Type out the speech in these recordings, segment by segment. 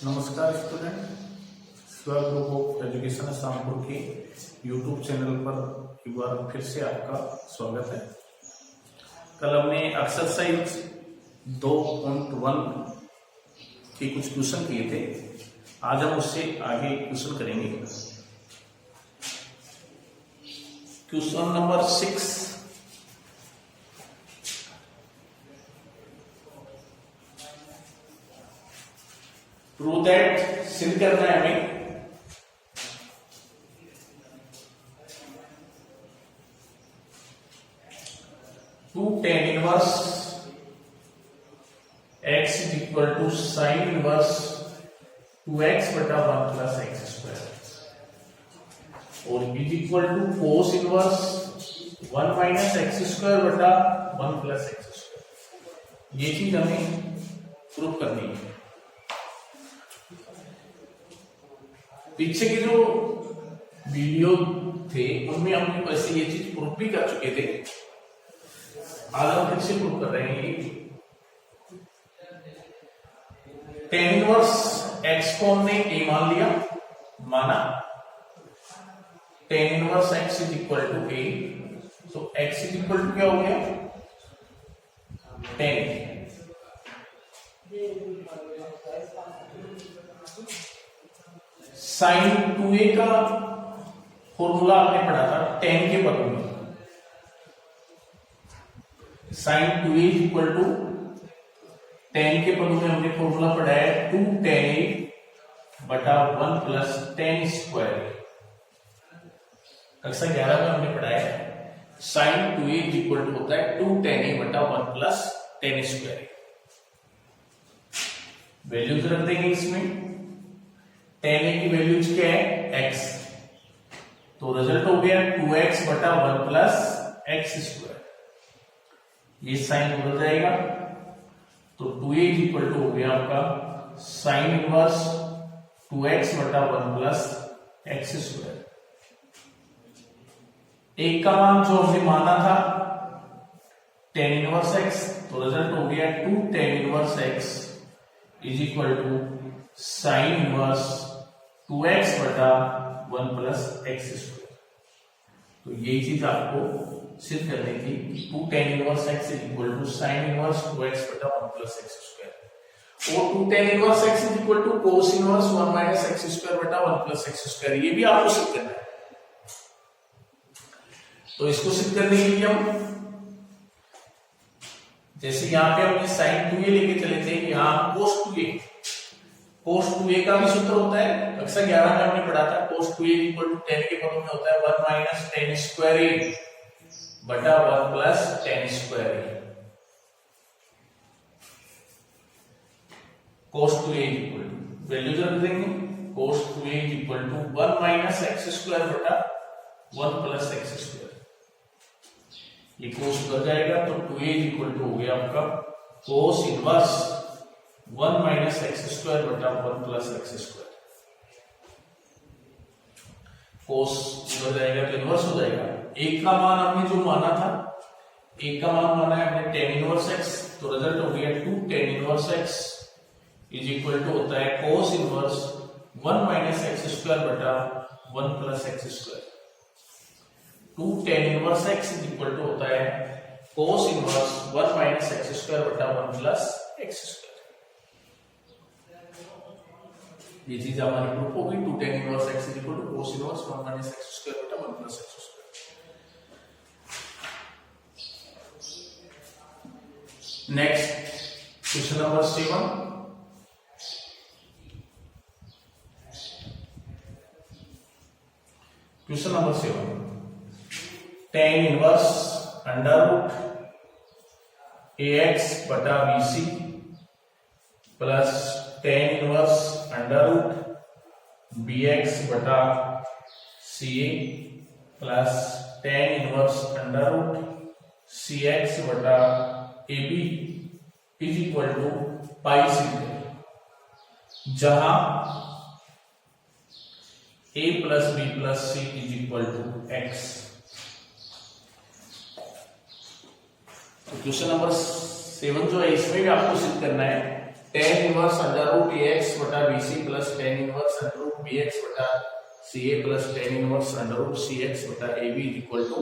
नमस्कार स्टूडेंट, स्वर group of education Shampur के यूट्यूब चैनल पर एक बार फिर से आपका स्वागत है। कल हमने एक्सरसाइज 2.1 के कुछ क्वेश्चन किए थे। आज हम उससे आगे क्वेश्चन करेंगे। क्वेश्चन नंबर 6, प्रूव दैट, सिद्ध करना है हमें two tan inverse x is equal to sine inverse 2x बटा 1 प्लस एक्स स्क्वायर और is equal to cos inverse 1 minus x square बटा 1 प्लस एक्स स्क्वायर। ये चीज हमें प्रूव करनी है। पीछे के जो वीडियो थे उनमें हम वैसे ये चीज प्रूव भी कर चुके थे। आज हम फिर से प्रूव कर रहे हैं। टेन इनवर्स एक्स को हमने ए मान लिया, माना tan inverse x is equal to a, तो एक्स इज इक्वल टू क्या हो गया 10। साइन 2a का फॉर्मूला आपने पढ़ा था 10 के पदों में। साइन 2a इक्वल टू 10 के पदों में हमने फॉर्मूला पढ़ा है 2 tan a बटा 1 प्लस 10 स्क्वायर। कक्षा 11 में हमने पढ़ा है साइन 2a इक्वल टू होता है 2 tan a बटा 1 प्लस 10 स्क्वायर। वैल्यूज रख देंगे इसमें। tan a की वैल्यूज क्या है x, तो रिजल्ट हो गया 2x बटा 1 प्लस एक्स स्क्वायर। ये साइन बदल जाएगा तो 2a इक्वल टू हो गया आपका साइन इनवर्स 2x बटा 1 प्लस एक्स स्क्वायर। एक का मान जो हमने माना था tan इनवर्स x, तो रिजल्ट हो गया 2 tan inverse x is equal to sine inverse 2x बटा 1 प्लस एक्स स्क्वायर। तो ये चीज आपको सिद्ध करने की 2 tan inverse x is equal to sine inverse 2x बटा 1 प्लस एक्स स्क्वायर और 2 tan inverse x is equal to cos inverse 1 minus x square बटा 1 प्लस एक्स स्क्वायर। ये भी आपको सिद्ध करना है। तो इसको सिद्ध करने के लिए हम जैसे यहां पे हमने साइन 2a लेके चले थे, यहां कोस 2a, कोस 2a का भी सूत्र होता है। कक्षा 11 में हमने पढ़ा था कोस 2a इक्वल टू 10 के पदों में होता है 1 माइनस 10 स्क्वायर a बटा 1 plus 10 square a। Cos 2a equal to values रख देंगे। Cos 2a equal to 1 minus x square बटा 1 प्लस एक्स स्क्वायर। ये कोस उधर जाएगा तो 2a इक्वल टू हो गया आपका कोस इनवर्स 1 माइनस एक्स स्क्वायर बटा 1 प्लस एक्स स्क्वायर। कोस उधर जाएगा तो इनवर्स हो जाएगा। एक का मान हमने जो माना था, एक का मान माना है हमने tan इनवर्स x, तो रिजल्ट हो गया 2 tan inverse x is equal to होता है cos inverse 1 minus x square बटा 1 plus x square. 2 tan inverse x is equal to होता है cos inverse 1 minus x square बटा 1 प्लस एक्स स्क्वायर। ये चीज हमारी प्रूफ हो गई। 2 tan inverse x is equal to cos inverse 1 minus x square बटा 1 plus x square. Next question number 7। Question number 7, tan inverse under root ax बटा bc plus tan inverse under root bx बटा ca plus tan inverse under root cx बटा ab is equal to pi सिद्ध, जहां a plus b plus c is equal to x। तो question number 7 जो है इसमें भी आपको सिद्ध करना है tan inverse under root ax बटा bc plus tan inverse under root bx बटा ca plus tan inverse under root cx बटा ab इक्वल टू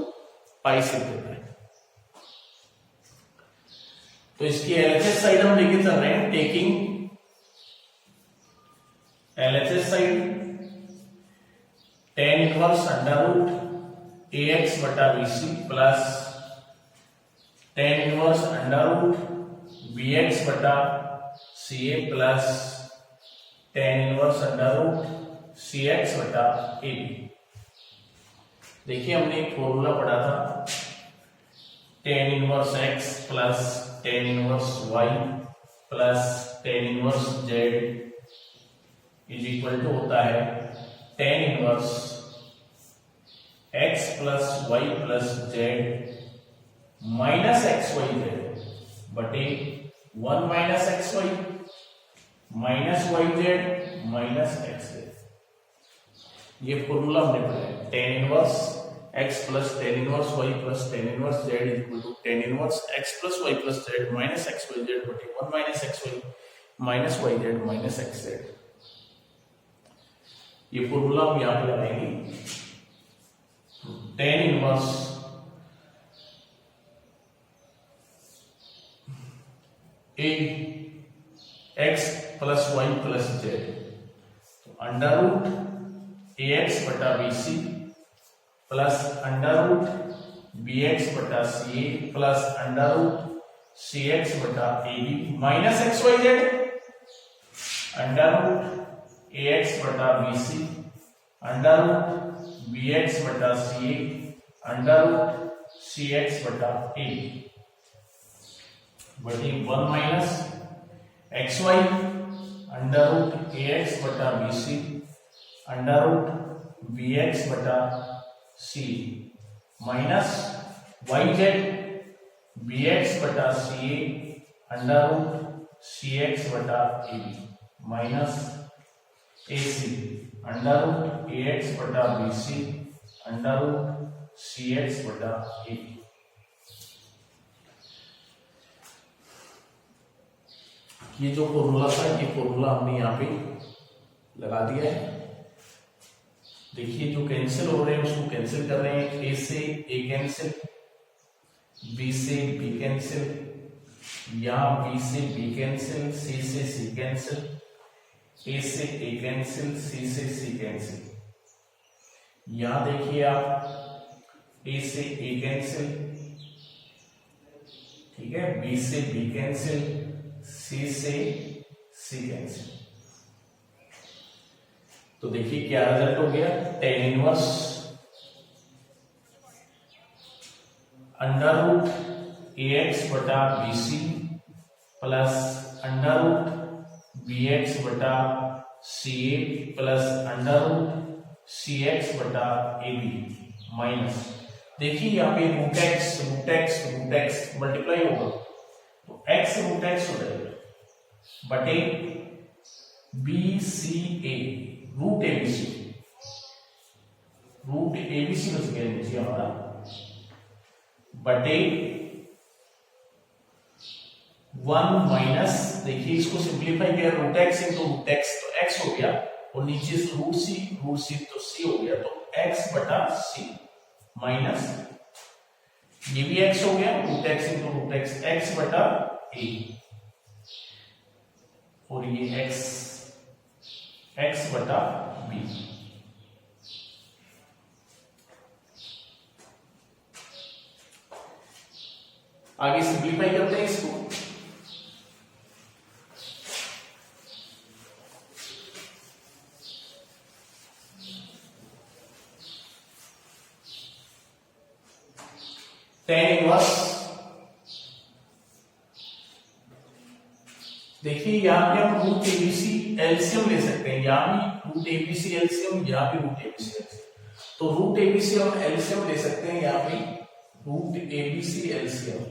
पाई से देता है। तो इसकी एलएचएस साइड हम लेके चल रहे हैं, taking LHS side tan inverse under root ax बटा bc plus tan inverse under root bx बटा ca plus tan inverse under root cx बटा ab। देखिए हमने एक फॉर्मूला पढ़ा था, tan inverse x plus tan inverse y plus tan inverse z is equal to होता है tan inverse x plus y plus z minus x Y Z बटे 1 minus x Y minus Y Z minus x z. ये formula हमने पढ़ा है, tan inverse x plus tan inverse y plus tan inverse z equal to tan inverse x plus y plus z minus x Y Z बटे 1 minus x Y minus Y Z minus x z. ये formula हम यहां पे लगाएंगे, tan inverse a x plus y plus z under root ax बटा bc plus under root bx बटा ca plus under root cx बटा ab minus x Y z under root ax बटा bc under root bx बटा ca under root cx बटा ab बटे 1 minus x y under root ax बटा bc under root bx बटा c minus Y z bx बटा ca under root cx बटा ab minus ac under root ax बटा bc under root cx बटा ab। ये जो formula था, ये फॉर्मूला हमने यहाँ पे लगा दिया है। देखिए जो कैंसिल हो रहे हैं उसको कैंसिल कर रहे हैं, ए से ए कैंसिल, बी से बी कैंसिल, यहाँ बी से बी कैंसिल, सी से सी कैंसिल, ए से ए कैंसिल, सी से सी कैंसिल। यहाँ देखिए आप ए से ए कैंसिल, ठीक है, बी से बी कैंसिल, सी से सी कैंसिल। तो देखिए क्या रिजल्ट हो गया, tan inverse under root ax बटा bc plus under root bx बटा ca plus under root cx बटा ab माइनस, देखिए यहाँ पे रूट एक्स मल्टीप्लाई होगा तो x रूट एक्स हो जाएगा बटे bca रूट एबीसी बच गया नीचे हमारा बटे 1 माइनस, देखिए इसको सिंप्लीफाई किया, root x into root x तो x हो गया और नीचे से रूट सी तो c हो गया तो x बटा c माइनस ये भी x हो गया, root x into root x x बटा a और ये x बटा b। आगे सिंप्लीफाई करते हैं इसको, tan इनवर्स, देखिए यहां पे हम रूट एबीसी एलसीएम ले सकते हैं, यहां भी रूट एबीसी एलसीएम, यहां भी रूट एबीसी एलसीएम, तो रूट एबीसी हम एलसीएम ले सकते हैं, यहां पे रूट एबीसी एलसीएम,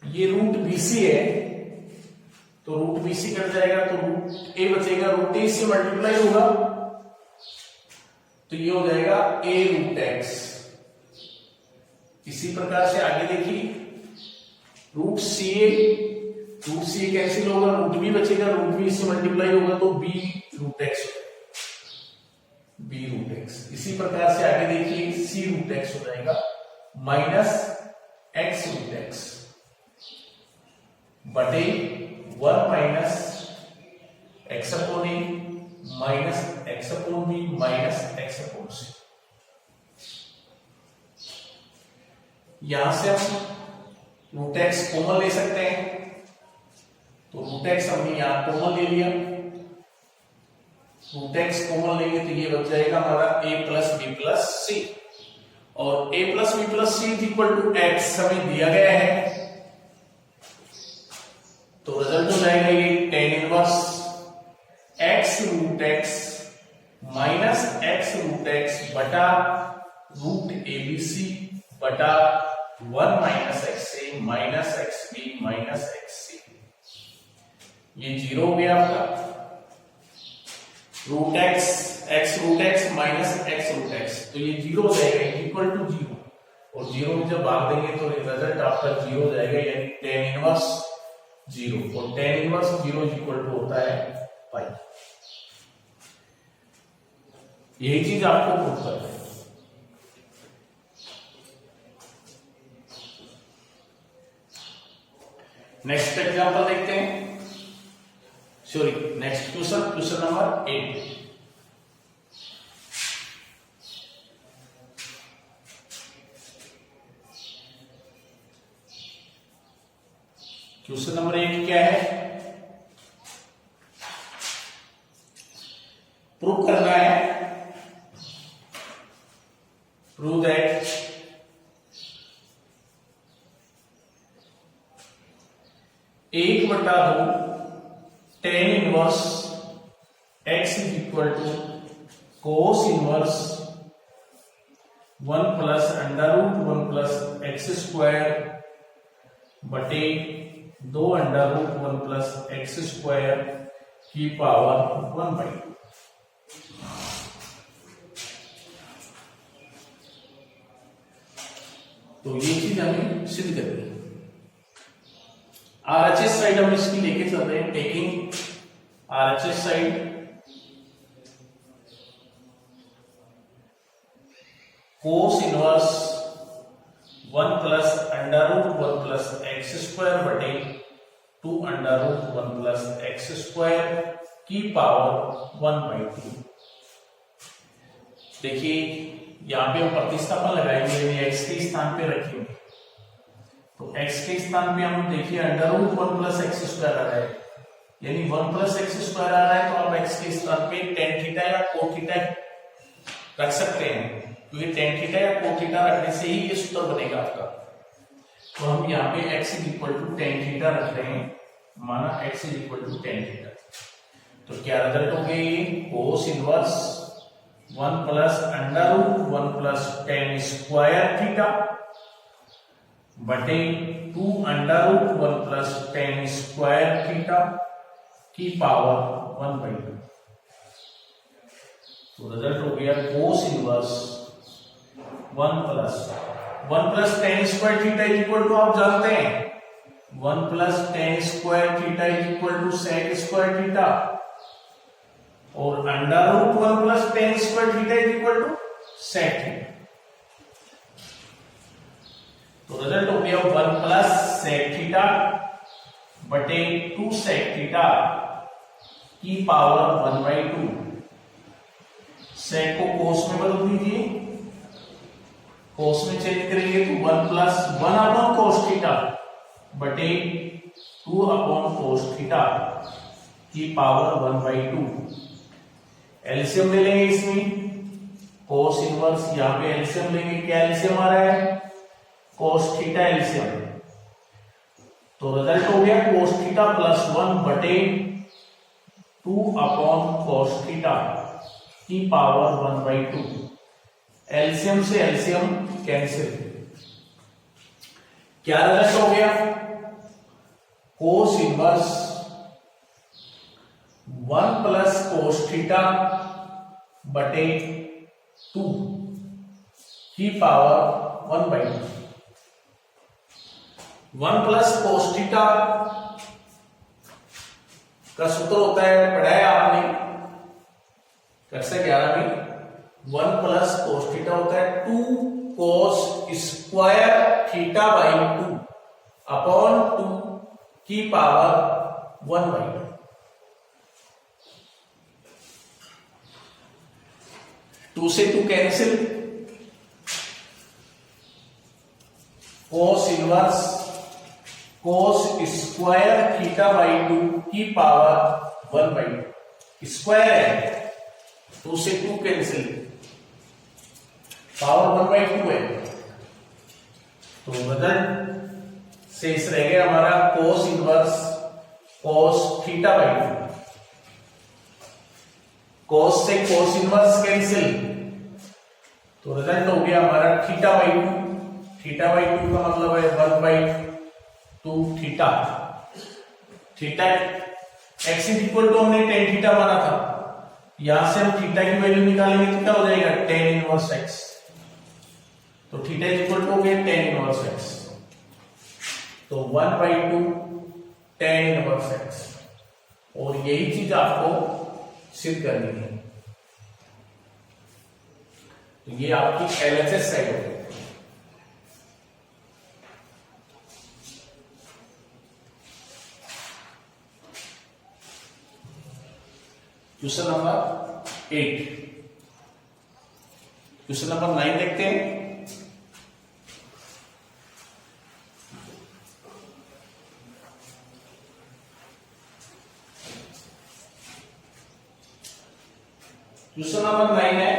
ये रूट बीसी है तो रूट बीसी कट जाएगा तो रूट ए बचेगा, रूट ए से मल्टीप्लाई होगा तो ये हो जाएगा ए रूट एक्स। इसी प्रकार से आगे देखिए root C A root C cancel होगा, रूट बी बचेगा, रूट बी इससे मल्टीप्लाई होगा तो B root x, B root x. इसी प्रकार से आगे देखिए सी रूट एक्स हो जाएगा माइनस एक्स रूट एक्स बटे 1 minus x upon a minus x upon b minus x upon c. यहां से हम रूट एक्स कॉमन ले सकते हैं, तो रूट एक्स हमने यहां कॉमन ले लिया, रूट एक्स कॉमन लेंगे तो ये बच जाएगा हमारा a plus B plus C, और a plus B plus C equal to x हमें दिया गया है, तो रिजल्ट हो जाएगा ये tan inverse x root x minus x root x बटा रूट abc बटा 1 minus x a minus x b minus x c. ये जीरो हो गया आपका, root x root x minus x root x, तो ये जीरो हो जाएगा इक्वल टू जीरो, और जीरो में जब भाग देंगे तो रिजल्ट आपका जीरो हो जाएगा, यानी tan इनवर्स जीरो, और tan inverse zero equal to होता है पाई। यही चीज आपको प्रूव करना है। नेक्स्ट एग्जांपल देखते हैं, sorry next question, question number 8। Question number 8 क्या है, प्रूव करना है, प्रूव दैट एक बटा दो tan inverse x is equal to cos inverse 1 plus under root 1 plus x square बटे 2 under root 1 plus x square की पावर 1/2। तो ये चीज हमें सिद्ध करनी है। आरएचएस साइड हम इसकी लेके चल रहे हैं, taking RHS side cos inverse 1 plus under root 1 plus x square बटे 2 under root 1 plus x square की पावर 1/2। देखिए यहां पे हम प्रतिस्थापन लगाएंगे, यानी x के स्थान पे रखेंगे, तो x के स्थान पे हम देखिए under root 1 plus x square आ रहा है, यानी 1 प्लस एक्स स्क्वायर आ रहा है, तो आप x के स्थान पे tan थीटा या cot थीटा रख सकते हैं, क्योंकि tan थीटा या cot थीटा रखने से ही ये सूत्र बनेगा आपका। तो हम यहाँ पे x is equal to tan theta रख रहे हैं, माना x is equal to tan theta, तो क्या रिजल्ट हो गया, ये cos inverse 1 plus under root 1 plus tan square theta बटे 2 under root 1 plus tan square theta की पावर 1/2। तो रिजल्ट हो गया cos inverse 1 plus tan square theta equal to, आप जानते हैं 1 plus tan square theta equal to sec square theta, और under root 1 plus tan square theta equal to sec theta. तो result हो गया 1 प्लस sec थीटा बटे 2 sec theta की power 1/2। sec को cos में बदल दीजिए, cos में चेंज करेंगे तो 1 प्लस 1 अपॉन cos थीटा बटे 2 अपॉन cos थीटा की पावर 1/2। एलसीएम ले लेंगे इसमें, cos इनवर्स यहां पे एलसीएम लेंगे, क्या एलसीएम आ रहा है, cos थीटा एलसीएम, तो रिजल्ट हो गया cos थीटा प्लस 1 बटे 2 अपॉन cos थीटा की पावर 1/2। एलसीएम से एलसीएम कैंसिल, क्या रिजल्ट हो गया, cos inverse 1 plus cos theta बटे 2 की पावर 1/2। 1 प्लस cos थीटा का सूत्र होता है, पढ़ाया आपने कक्षा 11 में, 1 प्लस कोस थीटा होता है 2 cos square theta by 2 upon 2 की पावर 1 बाई 2। 2 से 2 cancel, cos inverse cos square theta by 2 की पावर 1 बाई 2, स्क्वायर है 2 से 2 कैंसिल, पावर 1 बाई 2 है, तो रिजल्ट शेष रह गया हमारा cos inverse cos theta by 2। कोस से कोस इनवर्स कैंसिल, तो रिजल्ट हो गया हमारा थीटा बाई 2। थीटा बाई 2 का मतलब है 1 by 2 theta. Theta x is equal to हमने टेन थीटा माना था, यहां से हम थीटा की वैल्यू निकालेंगे तो क्या हो जाएगा टेन इनवर्स एक्स, तो थीटा इज इक्वल टू हो गया टेन इनवर्स एक्स, तो 1 बाई 2 टेन इनवर्स एक्स, और यही चीज आपको सिद्ध करनी है। तो ये आपकी एलएचएस साइड हो गई। Question number 8। क्वेश्चन नंबर 9 देखते हैं। क्वेश्चन नंबर 9 है,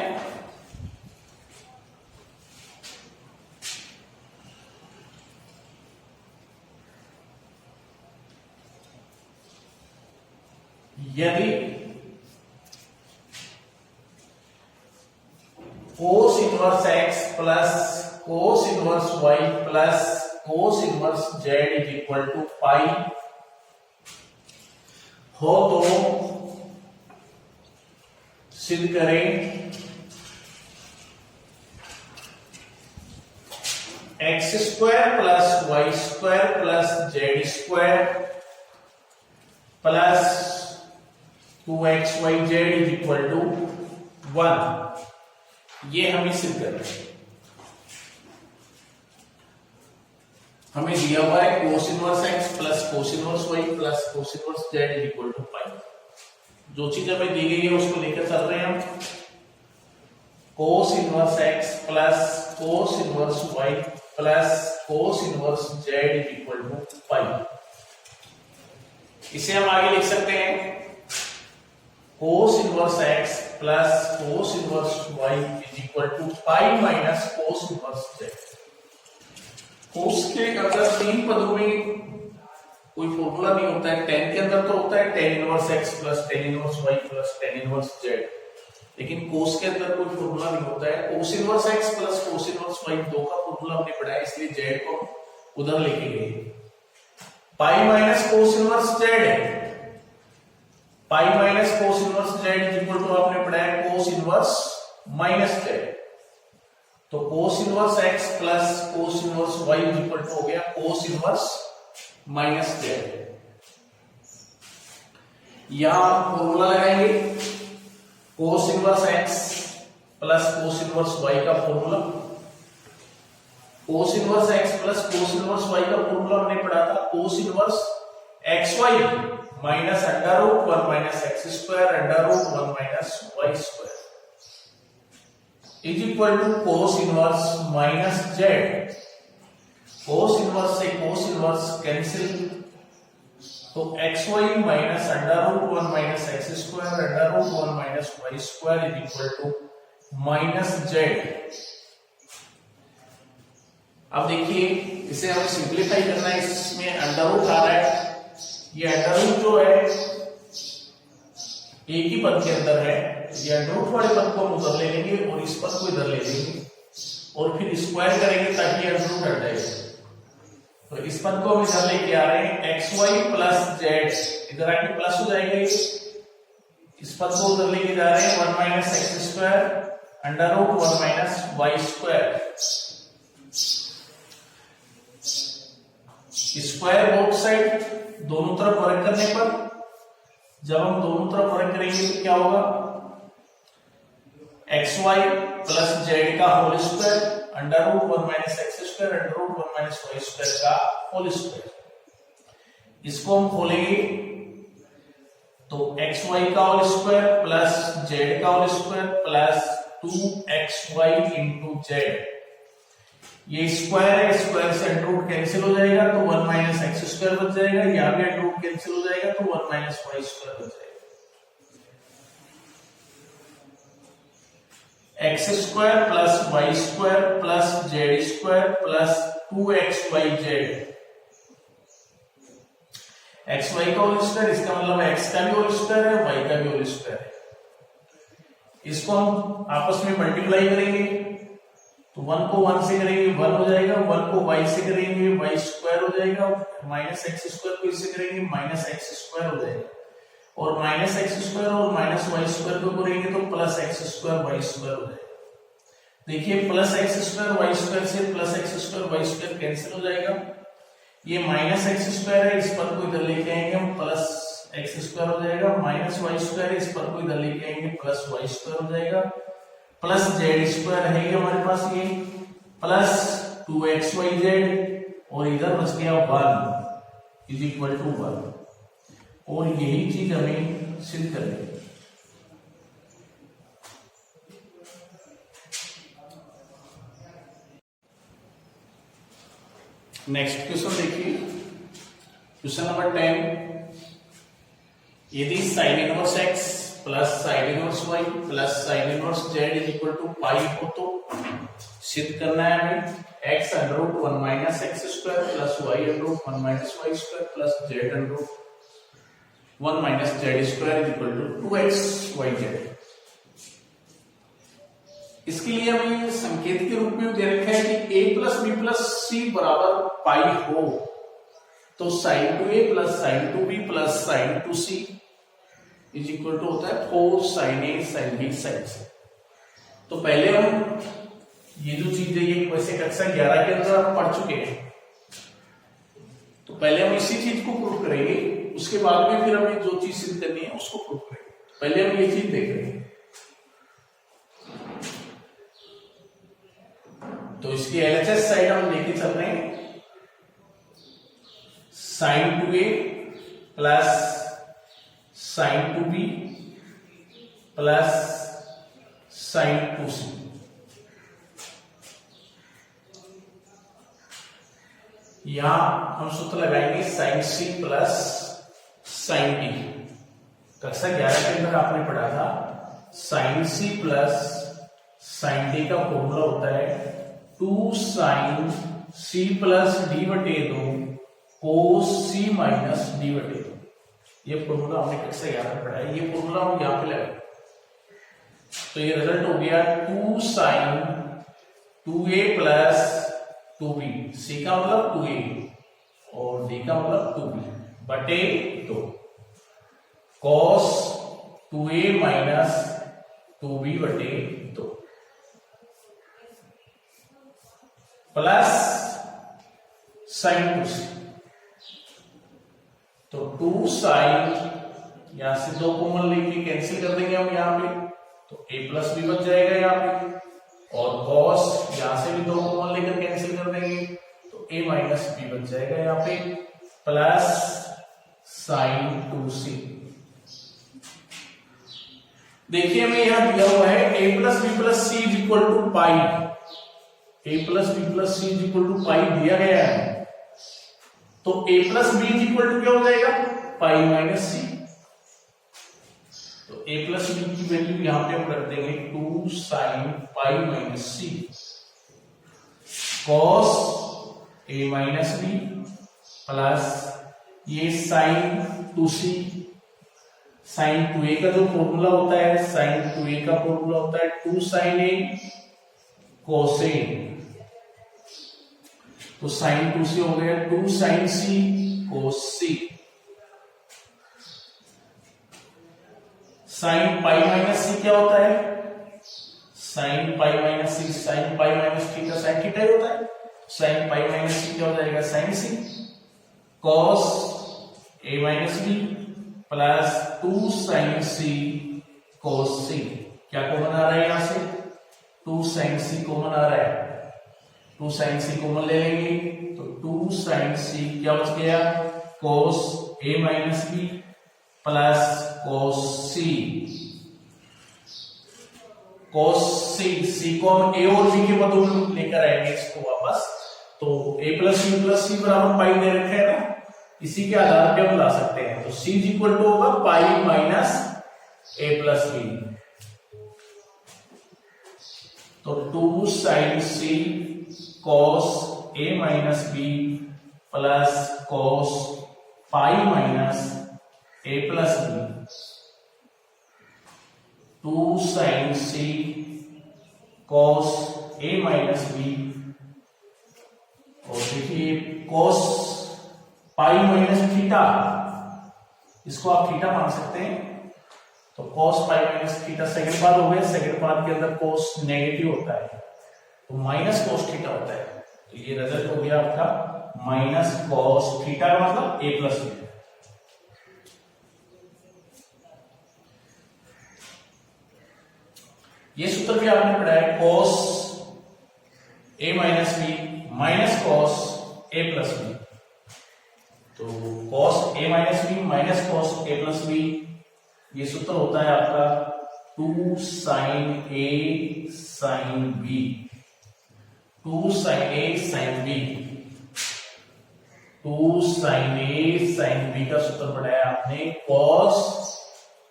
यदि cos inverse x plus cos inverse y plus cos inverse Z is equal to pi हो तो सिद्ध करें x square plus Y square plus z square plus 2xyz is equal to 1। ये हमें सिद्ध करना है। हमें दिया हुआ है cos inverse x plus cos inverse y plus cos inverse Z is equal to pi. जो चीज हमें दी गई है उसको लेकर चल रहे हैं हम। Cos inverse x plus cos inverse y plus cos inverse Z is equal to pi. इसे हम आगे लिख सकते हैं cos inverse x plus cos inverse y is equal to pi minus cos inverse z. Cos के अंदर तीन पदों में कोई फॉर्मूला नहीं होता है। टेन के अंदर तो होता है tan inverse x plus tan inverse y plus tan inverse z, लेकिन कोस के अंदर कोई फॉर्मूला नहीं होता है। Cos inverse x plus cos inverse y दो का फॉर्मूला हमने पढ़ा है, इसलिए जेड को उधर लेके गए। Pi minus cos inverse z है, pi minus cos inverse Z is equal to आपने पढ़ा है कोस इनवर्स माइनस जेड। तो cos inverse x plus cos inverse y is equal to हो गया कोस इनवर्स माइनस जेड। यहां formula लगाएंगे cos inverse x plus cos inverse y का formula. Cos inverse x plus cos inverse y का formula हमने पढ़ा था cos inverse x Y minus under root 1 minus x square under root 1 minus Y square is equal to cos inverse minus z. Cos inverse से cos inverse cancel, तो x Y minus under root 1 minus x square under root 1 minus Y square is equal to minus z. अब देखिए इसे हमें simplify करना है, इसमें under root आ रहा है, ये अंडर रूट जो है एक ही पद के अंदर है, ये अंडर रूट वाले पद को हम उधर ले लेंगे और इस पद को इधर ले लेंगे और फिर स्क्वायर करेंगे ताकि अंडर रूट हट जाए। तो इस पद को हम इधर लेके आ रहे हैं एक्स वाई प्लस जेड, इधर आके प्लस हो जाएगा, इस पद को उधर लेके जा रहे हैं 1 minus x square under root 1 minus Y square. Square both side दोनों तरफ वर्क करने पर जब हम दोनों तरफ वर्ग करेंगे तो क्या होगा, एक्स वाई प्लस जेड का whole square under root 1 minus x square under root 1 minus Y square का होल स्क्वायर। इसको हम खोलेंगे तो एक्स वाई का होल स्क्वायर प्लस जेड का whole square plus 2xy into जेड, ये स्क्वायर है, स्क्वायर से अंडर रूट कैंसिल हो जाएगा तो 1 माइनस एक्स स्क्वायर बच जाएगा, यहां भी अंडर रूट कैंसिल हो जाएगा तो 1 माइनस वाई स्क्वायर बच जाएगा। X square plus Y square plus z square plus 2xyz, x y का होल स्क्वायर, इसका मतलब एक्स का भी होल स्क्वायर है, वाई का भी होल स्क्वायर है। इसको हम आपस में मल्टीप्लाई करेंगे तो 1 को 1 से करेंगे 1 हो जाएगा, 1 को y से करेंगे y स्क्वायर हो जाएगा, माइनस एक्स स्क्वायर को इससे करेंगे माइनस एक्स स्क्वायर हो जाएगा, और माइनस एक्स स्क्वायर और माइनस वाई स्क्वायर को करेंगे तो plus x square y square हो जाएगा। देखिए plus x square y square से plus x square y square cancel हो जाएगा, ये माइनस एक्स स्क्वायर है, इस पर को इधर लेके आएंगे हम प्लस एक्स स्क्वायर हो जाएगा, माइनस वाई स्क्वायर है, इस पर को इधर लेके आएंगे प्लस वाई स्क्वायर हो जाएगा, प्लस जेड स्क्वायर है हमारे पास ये प्लस 2xyz और इधर बच गया 1 इज इक्वल टू 1, और यही चीज हमें सिद्ध करनी है। नेक्स्ट क्वेश्चन देखिए, क्वेश्चन नंबर 10, यदि sine inverse x plus sine inverse y plus sine inverse z is equal to pi हो तो सिद्ध करना है हमें x under root 1 minus x square plus y under root 1 minus Y square plus z under root 1 minus z square is equal to 2xyz। इसके लिए हमें संकेत के रूप में दे रखा है कि a plus b plus c बराबर पाई हो तो sin 2a प्लस sin 2b प्लस sin 2c is equal to होता है 4 sin a sin b sin c। तो पहले हम ये जो चीज है ये वैसे कक्षा 11 के अंदर हम पढ़ चुके हैं, तो पहले हम इसी चीज को प्रूव करेंगे, उसके बाद में फिर हमें जो चीज सिद्ध करनी है उसको प्रूव करेंगे। पहले हम ये चीज देख रहे हैं, तो इसकी एलएचएस साइड हम लेके चल रहे हैं, sin 2a प्लस sin 2b प्लस sin 2c। यहां हम सूत्र लगाएंगे sin c plus sin t। कक्षा 11 के अंदर आपने पढ़ा था sin c plus sin t का फॉर्मूला होता है 2 sin c प्लस d बटे 2 cos c माइनस d बटे 2। ये फॉर्मूला हमने कक्षा 11 में पढ़ा है, ये फॉर्मूला हम यहां पे लगाएंगे तो ये रिजल्ट हो गया 2 sin 2a plus 2b, c का मतलब 2a और d का मतलब 2b बटे 2 cos 2a माइनस 2b बटे 2 प्लस sin 2c। तो 2 sin, यहां से 2 कॉमन लेके कैंसिल कर देंगे हम यहां पे, तो a प्लस b बच जाएगा यहां पे, और cos यहां से भी 2 कॉमन लेकर कैंसिल कर देंगे तो a माइनस b बच जाएगा यहां पे, प्लस sin 2c। देखिए हमें यहां दिया हुआ है a plus b plus c is equal to pi, a plus b plus c is equal to pi दिया गया है, तो a plus b is equal to क्या हो जाएगा पाई माइनस c। तो a प्लस b की वैल्यू यहां पे हम रख देंगे 2 sin pi minus c cos a minus b plus ये sin 2c, sin 2a का जो फॉर्मूला होता है, sin 2a का फॉर्मूला होता है 2 sin a cos a, तो sin 2c हो गया 2 sin c cos c, sin pi minus c क्या होता है, sin pi minus c sin pi minus theta sin theta ही होता है, sin पाई माइनस c क्या हो जाएगा sin c cos a minus b plus 2 sine c cos c. क्या कॉमन आ रहा है यहां से? 2 साइन सी कॉमन आ रहा है, 2 साइन सी कॉमन ले लेंगे तो 2 साइन सी क्या बच गया, कोस ए माइनस बी प्लस कोस सी। कोस सी को हम ए और बी के बदले में लेकर आएंगे इसको वापस, तो ए प्लस सी बराबर पाई दे रखे हैं ना, इसी के आधार पे हम ला सकते हैं। तो सी इक्वल टू होगा pi minus a plus B. तो 2 sine c cos a minus b plus cos pi minus a plus b. 2 sine c cos a minus b, और देखिए कॉस पाई माइनस थीटा, इसको आप थीटा मान सकते हैं। तो cos पाई माइनस थीटा सेकंड पार्ट हो गया, सेकंड पार्ट के अंदर cos नेगेटिव होता है तो माइनस cos थीटा होता है, तो ये रिजल्ट हो गया आपका माइनस cos थीटा का मतलब a प्लस बी। ये सूत्र भी आपने पढ़ा है, cos a minus B minus cos a plus B. तो cos a minus B minus cos a plus B, ये सूत्र होता है आपका 2 साइन ए साइन बी, 2 साइन ए साइन बी, 2 साइन ए साइन बी का सूत्र पढ़ाया आपने cos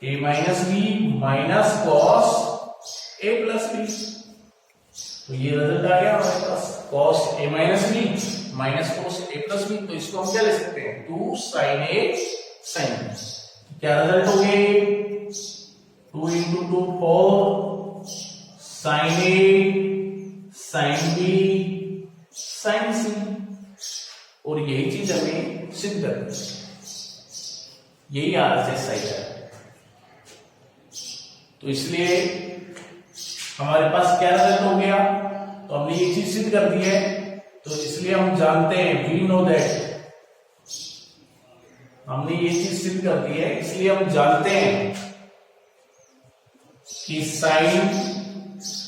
A minus B minus cos A plus B. तो ये रिजल्ट आ गया हमारे पास cos A minus B minus cos A plus B. तो इसको हम क्या ले सकते हैं, 2 साइन ए साइन बी। क्या रिजल्ट हो गए, 2 इंटू 2 4 साइन ए साइन बी साइन सी, और यही चीज हमें सिद्ध करनी है, यही आरएचएस साइड है। तो इसलिए हमारे पास क्या रिजल्ट हो गया, तो हमने ये चीज सिद्ध कर दी है। तो इसलिए हम जानते हैं, वी नो दैट, हमने ये चीज सिद्ध कर दी है, इसलिए हम जानते हैं कि sine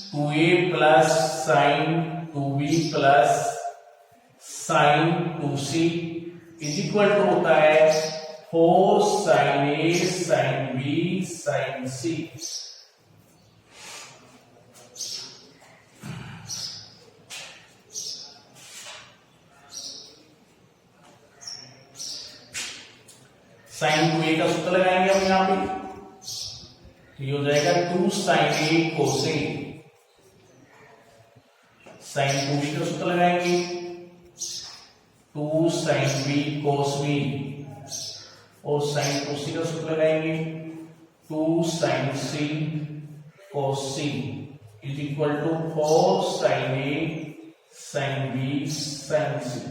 2a plus sine 2b plus sine 2c is equal to होता है 4 sine a sine b sine c। Sine 2a का सूत्र लगाएंगे हम यहां पे, तो ये हो जाएगा 2 sine a cos a। Sine 2b का सूत्र लगाएंगे 2 साइन b कोस b, और साइन 2c का सूत्र लगाएंगे 2 sine c cos c is equal to 4 sine a sine b sine c।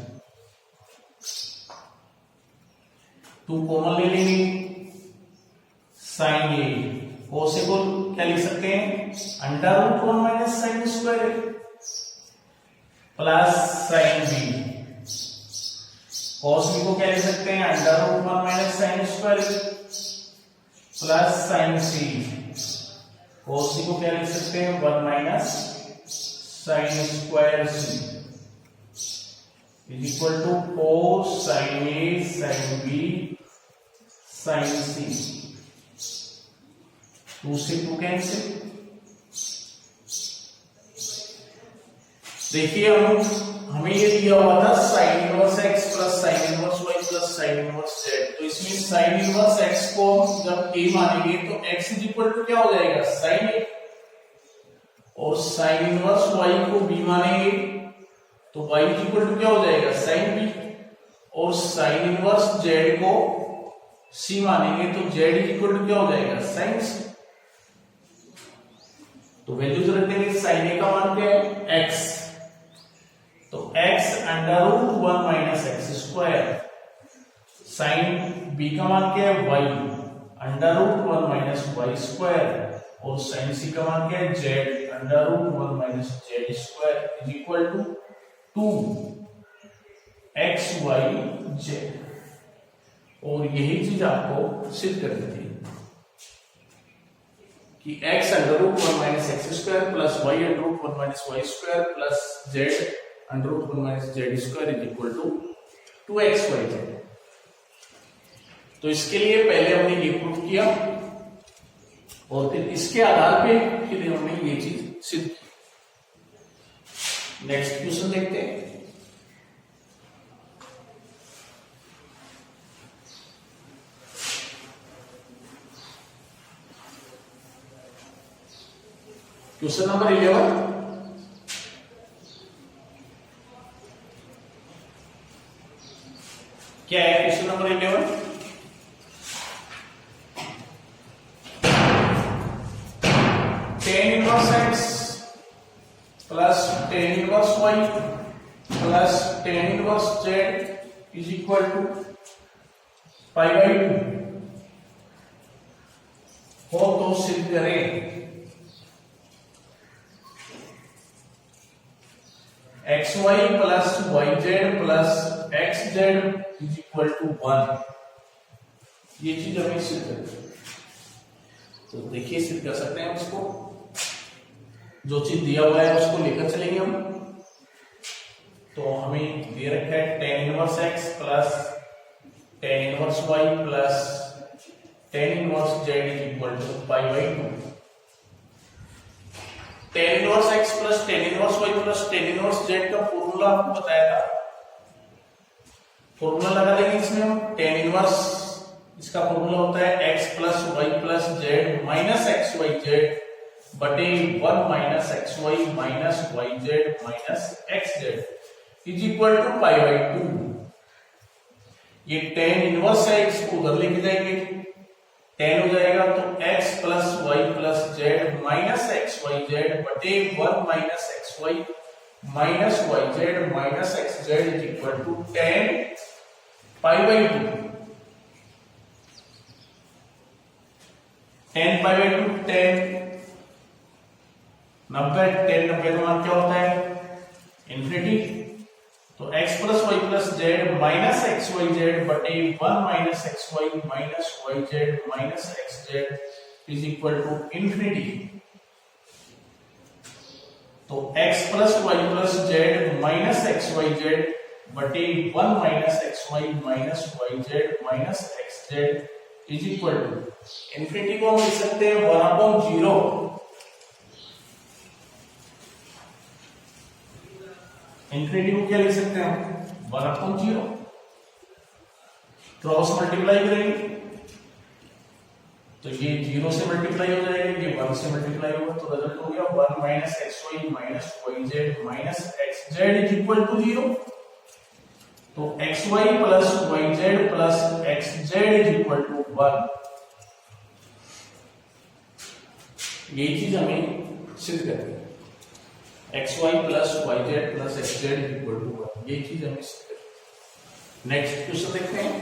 2 common ले लेंगे, साइन ए कोस ए को क्या लिख सकते हैं, under root 1 minus sine square plus sine b, cos b को क्या लिख सकते हैं, under root 1 minus sine square plus sine c, cos c को क्या लिख सकते हैं, 1 minus sine square c is equal to 4 sine A sine b sine c. 2 से 2 कैंसिल। देखिए हमें ये दिया हुआ था sign inverse x plus sine inverse y plus sine inverse z। तो इसमें साइन इनवर्स x को जब a मानेंगे तो x इज इक्वल टू क्या हो जाएगा, साइन a, और साइन इनवर्स y को b मानेंगे तो y इज इक्वल टू क्या हो जाएगा, साइन b, और साइन इनवर्स z को c मानेंगे तो z इज इक्वल टू क्या हो जाएगा, साइन c। तो वैल्यूज रख देंगे, साइन a का मान क्या है, x, तो x under root 1 minus x square, sine b का मान क्या है, y under root 1 minus Y square, और साइन c का मान क्या है, z under root 1 minus Z square is equal to 2 x y z। और यही चीज आपको सिद्ध करनी थी कि x under root 1 minus x square plus y under root 1 minus Y square plus z under root 1 minus Z square is equal to 2xyz। तो इसके लिए पहले हमने ये प्रूफ किया और फिर इसके आधार पे फिर हमने ये चीज सिद्ध की। नेक्स्ट क्वेश्चन देखते हैं। क्वेश्चन नंबर 11, क्या है question number 11? tan inverse x plus tan inverse y plus tan inverse z is equal to pi by 2 हो तो सिद्ध करें xy plus yz plus xz is equal to 1। ये चीज हमें सिद्ध करनी है। तो देखिए सिद्ध कर सकते हैं उसको, जो चीज दिया हुआ है उसको लेकर चलेंगे हम। तो हमें दे रखा है tan inverse x plus tan inverse y plus tan inverse z is equal to pi by 2। tan inverse x plus tan inverse y plus tan inverse z का फॉर्मूला आपको बताया था। फॉर्मूला लगा देंगे इसमें हम। tan इनवर्स इसका formula होता है x plus y plus z minus x Y Z बटे 1 minus x Y minus Y Z minus x Z is equal to pi by 2। ये tan इनवर्स है, इसको उधर लेके जाएंगे, tan हो जाएगा तो x plus Y plus Z minus x Y Z बटे 1 minus x Y minus Y Z minus x Z is equal to tan pi by 2। tan pi by 2 tan 90, tan 90 का मान क्या होता है इंफिनिटी। तो x plus Y plus Z minus x Y Z बटे 1 minus x Y minus Y Z minus x Z is equal to infinity. तो x plus Y plus Z minus x Y Z बटे 1 minus x Y minus Y Z minus x Z is equal to infinity को हम लिख सकते हैं 1/0। Infinity को क्या लिख सकते हैं हम 1/0। क्रॉस मल्टीप्लाई करेंगे तो ये 0 से मल्टीप्लाई हो जाएगा, ये 1 से मल्टीप्लाई होगा तो रिजल्ट हो गया 1 minus x Y minus Y Z minus x Z is equal to 0। तो x Y plus Y Z plus X Z is equal to 1। ये चीज हमें सिद्ध करनी है, X Y plus Y Z plus X Z is equal to 1। ये चीज हमें सिद्ध करनी। नेक्स्ट क्वेश्चन देखते हैं।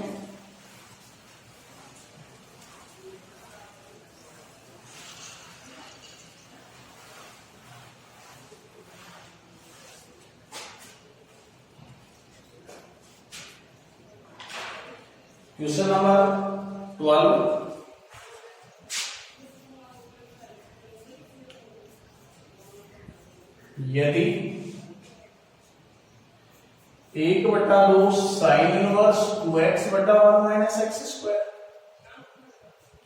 क्वेश्चन नंबर 12, यदि 1/2 साइन इनवर्स 2x बटा 1 minus x square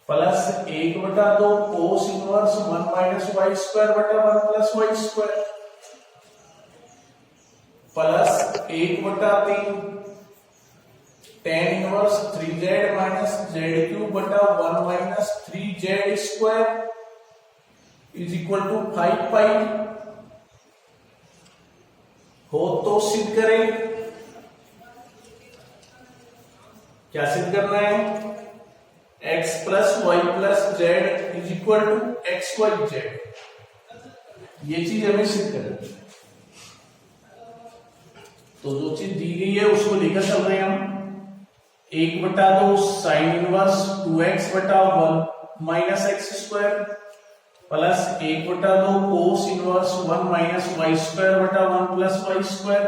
plus 1/2 cos inverse 1 minus Y square बटा 1 plus Y square plus 1/3 tan inverse 3z minus z³ बटा 1 minus 3z square is equal to 5 pi हो तो सिद्ध करें। क्या सिद्ध करना है? x plus Y plus Z is equal to X Y Z. ये चीज हमें सिद्ध करनी है। तो जो चीज दी गई है उसको लेकर चल रहे हैं हम। 1/2 साइन इनवर्स 2x बटा 1 minus x square plus 1/2 cos inverse 1 minus Y square बटा 1 plus Y square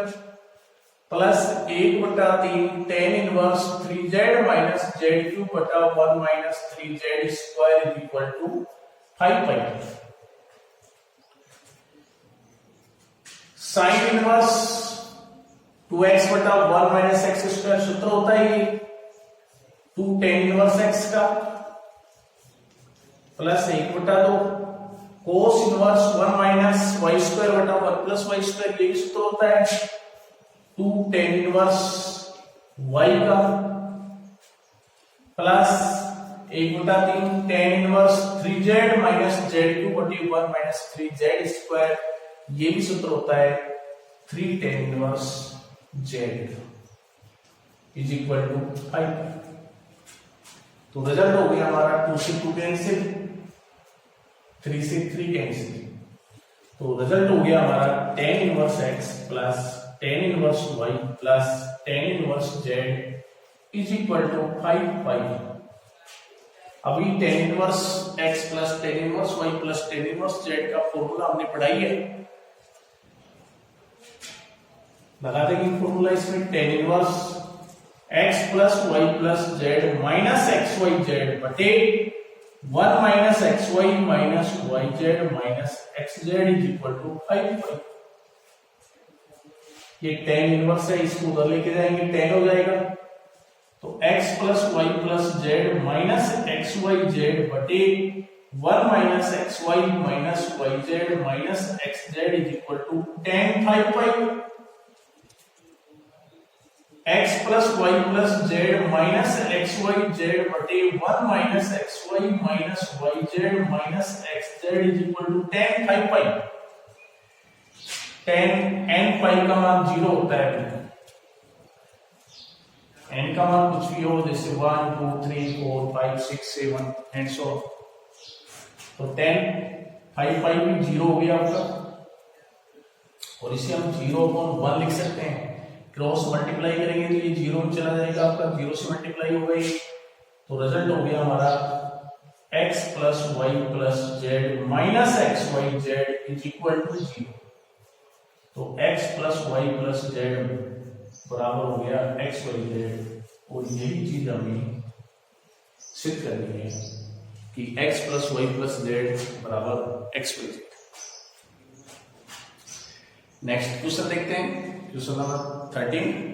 plus 1/3 tan inverse 3z minus z³ 1 minus 3z² is equal to 5 pi. Sine inverse 2x/1 minus x² सूत्र होता है ये 2 tan inverse x का plus 1/2 cos inverse 1 minus y²/1 plus y², ये सूत्र होता है 2 tan इनवर्स y का plus 1/3 tan inverse 3z minus z³ 1 minus 3z², ये भी सूत्र होता है 3 tan inverse z is equal to 5। तो रिजल्ट हो गया हमारा 2 से 2 कैंसिल, 3 से 3 कैंसिल, तो रिजल्ट हो गया हमारा tan inverse x plus tan inverse y plus tan inverse z is equal to 5 pi. अभी tan inverse x plus tan inverse y plus tan inverse z का फॉर्मूला हमने पढ़ाई है, लगा देंगे फॉर्मूला इसमें tan inverse x plus y plus z minus xyz बटे 1 minus xy minus yz minus xz is equal to 5 pi. ये tan inverse है, इसको उधर लेके जाएंगे tan हो जाएगा, तो x plus y plus z minus xyz बटे 1 minus xy minus yz minus xz is equal to tan 5 pi. x plus y plus z minus xyz बटे 1 minus xy minus yz minus xz is equal to tan 5 pi. tan n pi का मान 0 होता है, n का मान कुछ भी हो, जैसे 1 2 3 4 5 6 7 एंड सो, तो tan 5 पाई भी 0 हो गया आपका, और इसे हम 0/1 लिख सकते हैं। क्रॉस मल्टीप्लाई करेंगे तो ये 0 में चला जाएगा आपका, 0 से मल्टीप्लाई हो गई, तो रिजल्ट हो गया हमारा x plus y plus z minus xyz is equal to 0। तो x plus y plus z बराबर हो गया xyz, और यही चीज हमें सिद्ध करनी है कि x plus y plus z बराबर xyz। नेक्स्ट क्वेश्चन देखते हैं, question number 13।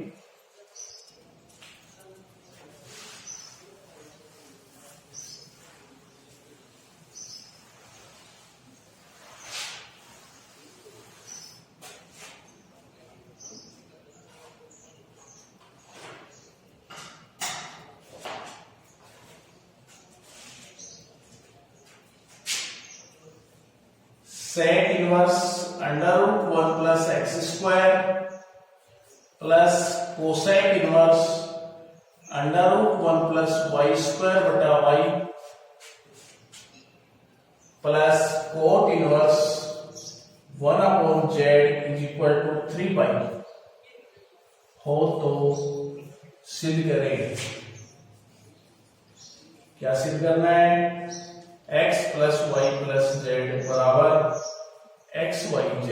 Sec inverse √1 plus x² प्लस कोसेक इनवर्स √1 प्लस y² बटा y plus cot inverse 1/z is equal to 3 pi हो तो सिद्ध करें। क्या सिद्ध करना है? x plus y plus z बराबर xyz।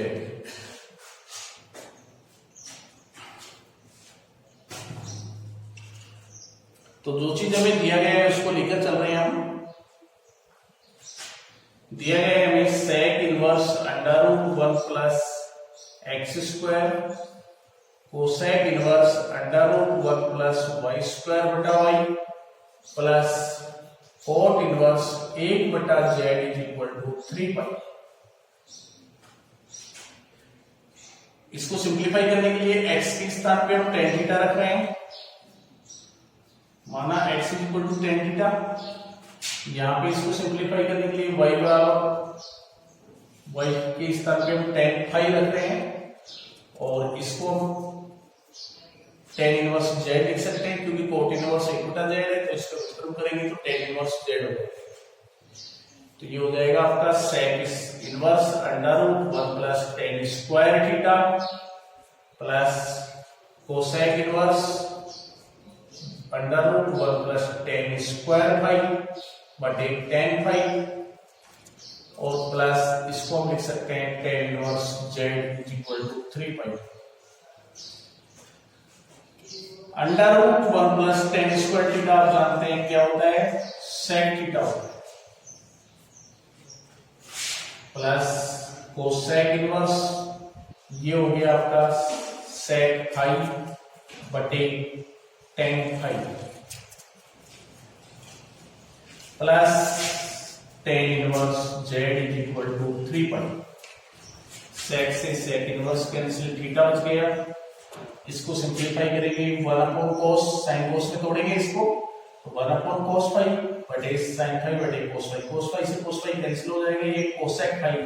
तो जो चीज हमें दिया गया है उसको लेकर चल रहे हैं हम। दिया गया है हमें sec inverse √1 plus x² cosec inverse √1 plus y² बटा y plus cot inverse 1/z is equal to 3 pi. इसको सिंप्लीफाई करने के लिए x के स्थान पे हम tan थीटा रख रहे हैं, माना x is equal to tan theta. यहां पे इसको सिंप्लीफाई करने के लिए y बराबर y के स्थान पे हम tan फाई रख रहे हैं, और इसको हम tan इनवर्स z लिख सकते हैं, क्योंकि कोट इनवर्स 1/z है, तो इसका विस्तृत करेंगे तो tan इनवर्स z हो जाएगा। तो ये हो जाएगा आपका sec inverse √1 plus tan² theta plus cosec inverse √1 plus tan² phi बटे tan फाई, और प्लस इसको हम लिख सकते हैं tan inverse z is equal to 3 pi. Under root 1 plus tan square theta आप जानते हैं क्या होता है, सेक थीटा होता है, प्लस कोसेक इनवर्स, ये हो गया आपका सेक फाई बटे tan phi, plus tan inverse Z is equal to 3 pi. Sec से सेक इनवर्स कैंसिल, थीटा बच गया, इसको सिंप्लीफाई करेंगे 1 अपॉन cos, sin cos में तोड़ेंगे इसको, तो 1 अपॉन cos फाई बटे sin फाई बटे cos फाई, cos फाई से cos फाई कैंसिल हो जाएगा, ये cosec फाई,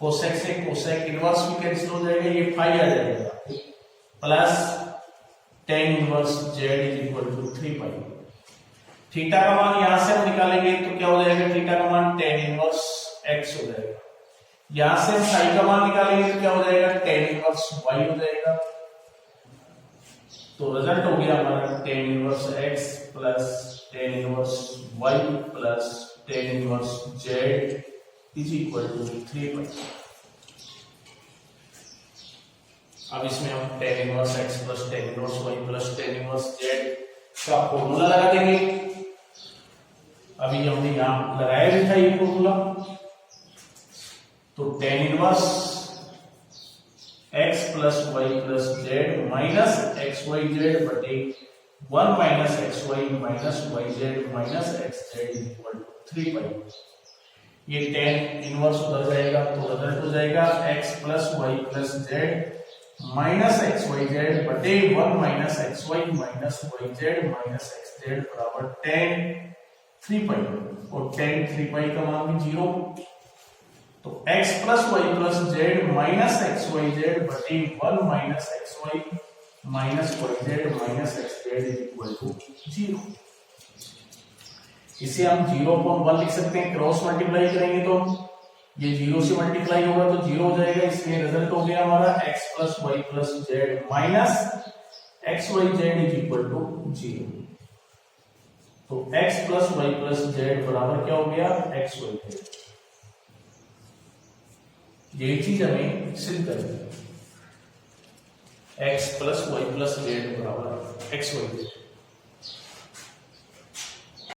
cosec से cosec इनवर्स भी कैंसिल हो जाएगा, ये फाई आ जाएगा, plus tan inverse z is equal to 3 pi. Theta का मान यहां से हम निकालेंगे तो क्या हो जाएगा, थीटा का मान tan इनवर्स x हो जाएगा, यहां से साई का मान निकालेंगे तो क्या हो जाएगा, tan इनवर्स y हो जाएगा, तो रिजल्ट हो गया हमारा tan inverse x plus tan inverse y plus tan inverse z is equal to 3 pi. अब इसमें हम tan inverse x plus tan inverse y plus tan inverse z का फॉर्मूला लगा देंगे। अभी हमने यहां लगाया भी था ये फॉर्मूला, तो tan inverse x plus y plus z minus x Y Z बटे 1 minus x Y minus Y Z minus x Z equal to 3 pi. ये tan इनवर्स उधर जाएगा तो रिजल्ट हो जाएगा x plus Y plus Z minus x Y Z बटे 1 minus x Y minus Y Z minus x Z बराबर tan 3 pi, और tan 3 पाई का मान भी 0, तो x plus Y plus Z minus x Y Z बटे 1 minus x Y minus Y Z minus x Z equal to 0। इसे हम 0.1 लिख सकते हैं, क्रॉस मल्टीप्लाई करेंगे तो ये 0 से मल्टीप्लाई होगा तो 0 हो जाएगा, इसलिए रिजल्ट हो गया हमारा x plus Y plus Z minus x Y Z is equal to 0। तो x plus Y plus Z बराबर क्या हो गया, एक्स वाई जेड। यही चीज हमें सिद्ध करनी है, x plus Y plus Z बराबर एक्स वाई जेड।